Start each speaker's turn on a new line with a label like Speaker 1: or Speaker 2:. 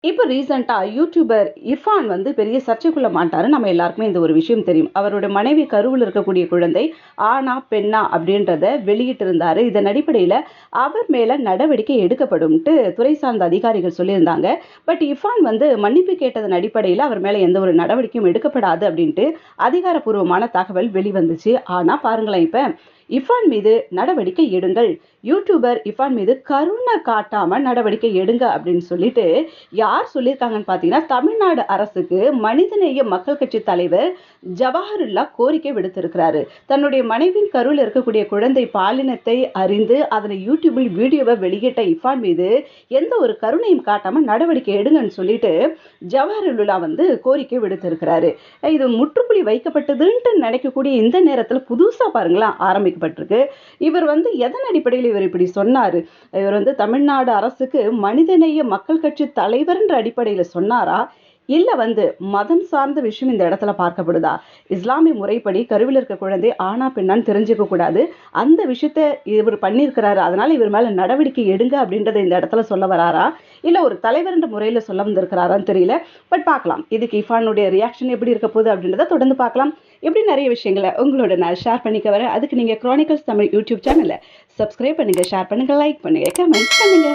Speaker 1: இப்போ ரீசென்ட்டா யூடியூபர் இர்ஃபான் வந்து பெரிய சர்ச்சைக்குள்ள மாட்டாரு. நம்ம எல்லாருக்குமே இந்த ஒரு விஷயம் தெரியும். அவரோட மனைவி கருவுல இருக்கக்கூடிய குழந்தை ஆணா, பெண்ணா அப்படின்றத வெளியிட்டிருந்தாரு. இதன் அடிப்படையில அவர் மேல நடவடிக்கை எடுக்கப்படும்ன்ட்டு துறை சார்ந்த அதிகாரிகள் சொல்லியிருந்தாங்க. பட் இர்ஃபான் வந்து மன்னிப்பு கேட்டதன் அடிப்படையில அவர் மேல எந்த ஒரு நடவடிக்கையும் எடுக்கப்படாது அப்படின்ட்டு அதிகாரப்பூர்வமான தகவல் வெளிவந்துச்சு. ஆனா பாருங்களேன் இப்ப இர்ஃபான் மீது நடவடிக்கை எடுங்கள். யூடியூபர் இர்ஃபான் மீது கருணை காட்டாம நடவடிக்கை எடுங்க அப்படின்னு சொல்லிட்டு யார் சொல்லியிருக்காங்கன்னு பார்த்தீங்கன்னா, தமிழ்நாடு அரசுக்கு மனிதநேய மக்கள் கட்சி தலைவர் ஜவாஹருல்லா கோரிக்கை விடுத்திருக்கிறாரு. தன்னுடைய மனைவியின் கருவில் இருக்கக்கூடிய குழந்தை பாலினத்தை அறிந்து அதனை யூடியூபில் வீடியோவை வெளியிட்ட இர்ஃபான் மீது எந்த ஒரு கருணையும் காட்டாம நடவடிக்கை எடுங்கன்னு சொல்லிட்டு ஜவாஹருல்லா வந்து கோரிக்கை விடுத்திருக்கிறாரு. இது முற்றுப்புள்ளி வைக்கப்பட்டதுன்ட்டு நினைக்கக்கூடிய இந்த நேரத்தில் புதுசா பாருங்களேன் ஆரம்பிக்கப்பட்டிருக்கு. இவர் வந்து எதன் அடிப்படையில் இவர் இப்படி சொன்னாரு? இவர் வந்து தமிழ்நாடு அரசுக்கு மனிதநேய மக்கள் கட்சி தலைவர்ன்ற அடிப்படையில சொன்னாரா? இல்ல வந்து மதம் சார்ந்த விஷயம் இந்த இடத்துல பார்க்கப்படுதா? இஸ்லாமிய முறைப்படி கருவில இருக்க குழந்தை ஆணா, பெண்ணான்னு தெரிஞ்சுக்க கூடாது. அந்த விஷயத்த இவர் பண்ணியிருக்கிறாரு. அதனால இவர் மேல நடவடிக்கை எடுங்க அப்படின்றத இந்த இடத்துல சொல்ல வராரா? இல்ல ஒரு தலைவர்ன்ற முறையில சொல்ல வந்திருக்கிறாரான்னு தெரியல. பட் பார்க்கலாம். இதுக்கு இர்ஃபானுடைய ரியாக்ஷன் எப்படி இருக்க போகுது அப்படின்றத தொடர்ந்து பார்க்கலாம். இப்படி நிறைய விஷயங்கள உங்களோட நான் ஷேர் பண்ணிக்க வரேன். அதுக்கு நீங்க குரானிக்கல்ஸ் தமிழ் யூடியூப் சேனல சப்ஸ்கிரைப் பண்ணுங்க, ஷேர் பண்ணுங்க, லைக் பண்ணுங்க, கமெண்ட் பண்ணுங்க.